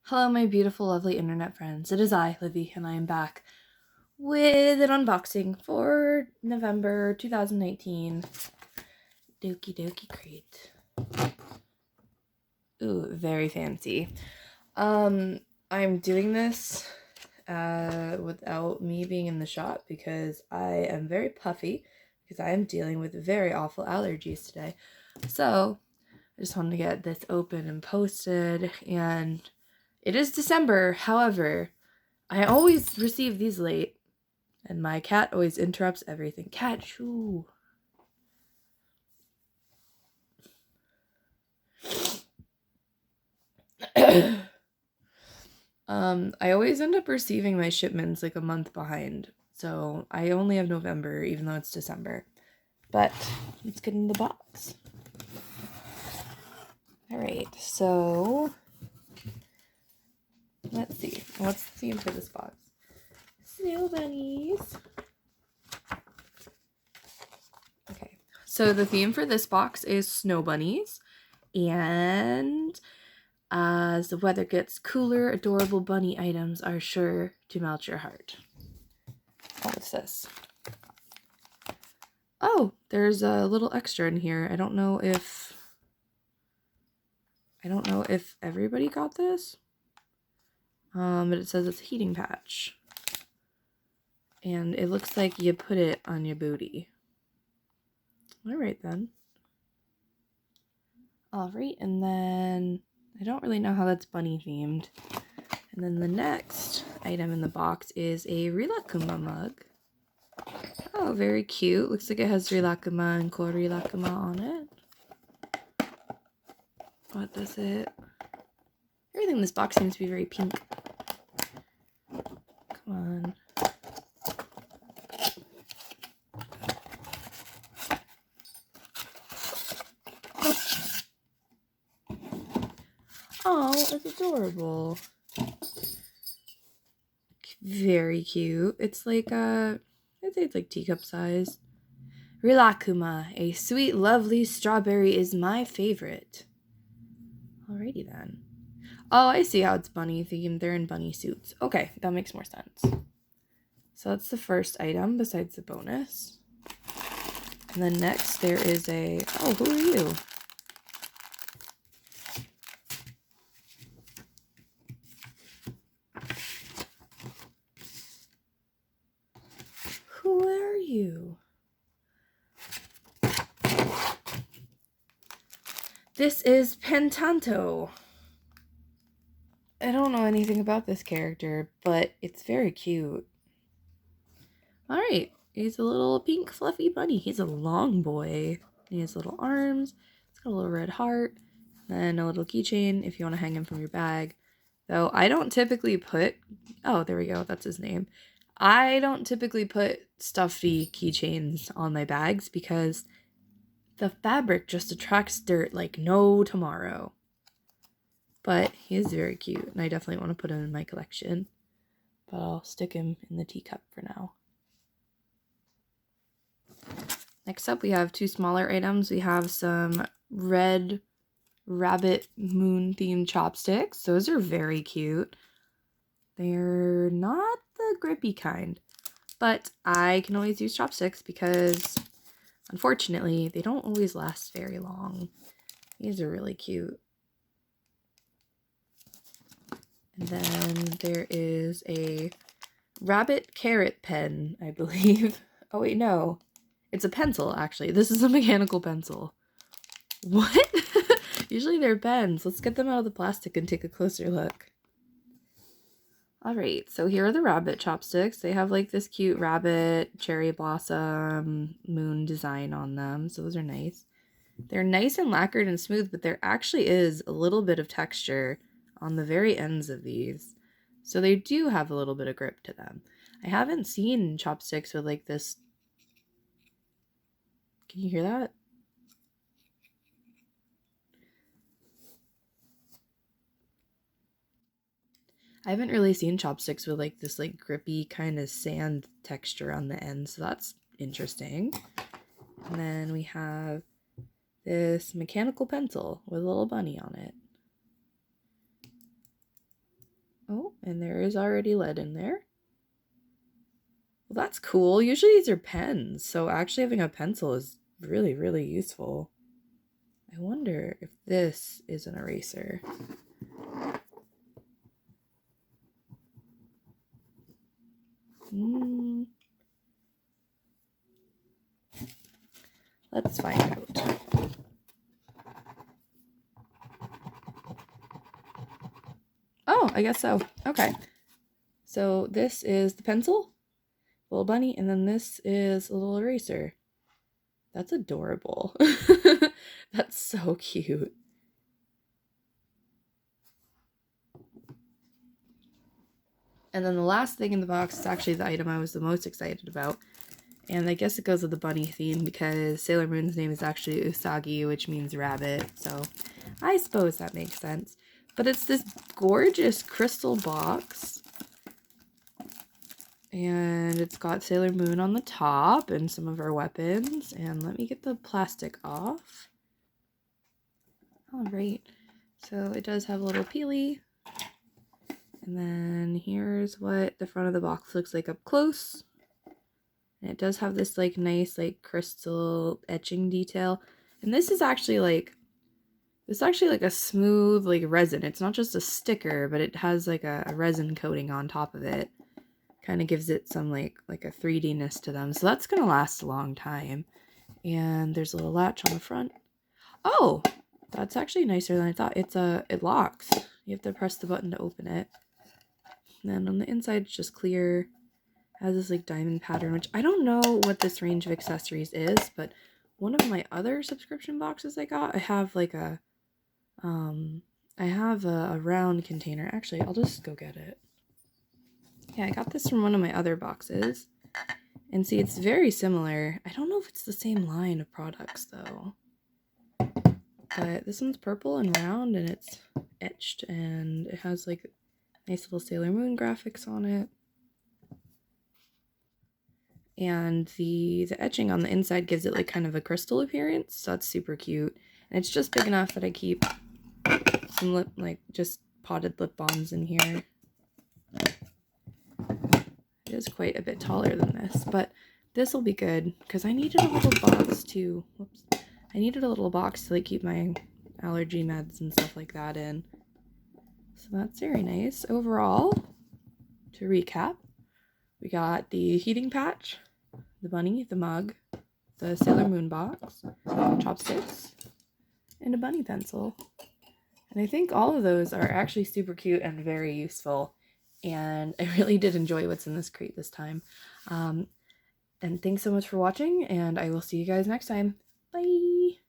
Hello, my beautiful, lovely internet friends. It is I, Livy, and I am back with an unboxing for November 2019 Doki Crate. Ooh, very fancy. I'm doing this without me being in the shop because I am very puffy because I am dealing with very awful allergies today. So I just wanted to get this open and posted, and it is December. However, I always receive these late, and my cat always interrupts everything. Cat, shoo. I always end up receiving my shipments like a month behind. So I only have November, even though it's December. But let's get in the box. Alright, so let's see. What's the theme for this box? Snow bunnies. Okay, so the theme for this box is snow bunnies. And as the weather gets cooler, adorable bunny items are sure to melt your heart. What's this? Oh, there's a little extra in here. I don't know if everybody got this. But it says it's a heating patch. And it looks like you put it on your booty. Alright then. Alright, and then I don't really know how that's bunny themed. And then the next item in the box is a Rilakuma mug. Oh, very cute. Looks like it has Rilakuma and Core Rilakuma on it. What does it? Everything in this box seems to be very pink. Come on. Oh, it's adorable. Very cute. It's like I'd say it's like teacup size. Rilakuma, a sweet, lovely strawberry is my favorite. Alrighty then. Oh, I see how it's bunny themed. They're in bunny suits. Okay, that makes more sense. So that's the first item besides the bonus. And then next there is a... Oh, who are you? Who are you? This is Pentanto. I don't know anything about this character, but it's very cute. Alright, he's a little pink fluffy bunny. He's a long boy. He has little arms. He's got a little red heart. Then a little keychain if you want to hang him from your bag. Though I don't typically put... Oh, there we go. That's his name. I don't typically put stuffy keychains on my bags because the fabric just attracts dirt like no tomorrow. But he is very cute, and I definitely want to put him in my collection. But I'll stick him in the teacup for now. Next up, we have two smaller items. We have some red rabbit moon themed chopsticks. Those are very cute. They're not the grippy kind, but I can always use chopsticks because unfortunately they don't always last very long. These are really cute. And then there is a rabbit carrot pen, I believe. Oh wait, no. It's a pencil, actually. This is a mechanical pencil. What? Usually they're pens. Let's get them out of the plastic and take a closer look. Alright, so here are the rabbit chopsticks. They have like this cute rabbit cherry blossom moon design on them, so those are nice. They're nice and lacquered and smooth, but there actually is a little bit of texture on the very ends of these. So they do have a little bit of grip to them. I haven't seen chopsticks with like this. Can you hear that? I haven't really seen chopsticks with like this like grippy kind of sand texture on the end, so that's interesting. And then we have this mechanical pencil with a little bunny on it. Oh, and there is already lead in there. Well, that's cool. Usually these are pens, so actually having a pencil is really, really useful. I wonder if this is an eraser. Let's find out. Oh, I guess so. Okay. So this is the pencil, little bunny, and then this is a little eraser. That's adorable. That's so cute. And then the last thing in the box is actually the item I was the most excited about. And I guess it goes with the bunny theme because Sailor Moon's name is actually Usagi, which means rabbit. So I suppose that makes sense. But it's this gorgeous crystal box. And it's got Sailor Moon on the top and some of her weapons. And let me get the plastic off. Alright. So it does have a little peely. And then here's what the front of the box looks like up close. And it does have this like nice like crystal etching detail. And this is actually like a smooth like resin. It's not just a sticker, but it has like a resin coating on top of it. Kind of gives it some like a 3D-ness to them. So that's gonna last a long time. And there's a little latch on the front. Oh, that's actually nicer than I thought. It locks. You have to press the button to open it. And then on the inside, it's just clear. It has this like diamond pattern, which I don't know what this range of accessories is, but one of my other subscription boxes I got, I have like a round container. Actually, I'll just go get it. Yeah, I got this from one of my other boxes. And see, it's very similar. I don't know if it's the same line of products though. But this one's purple and round and it's etched and it has like nice little Sailor Moon graphics on it. And the etching on the inside gives it like kind of a crystal appearance, so that's super cute. And it's just big enough that I keep some just potted lip balms in here. It is quite a bit taller than this, but this will be good because I needed a little box to, I needed a little box to like keep my allergy meds and stuff like that in. So that's very nice. Overall, to recap, we got the heating patch, the bunny, the mug, the Sailor Moon box, chopsticks, and a bunny pencil. And I think all of those are actually super cute and very useful. And I really did enjoy what's in this crate this time. And thanks so much for watching, and I will see you guys next time. Bye!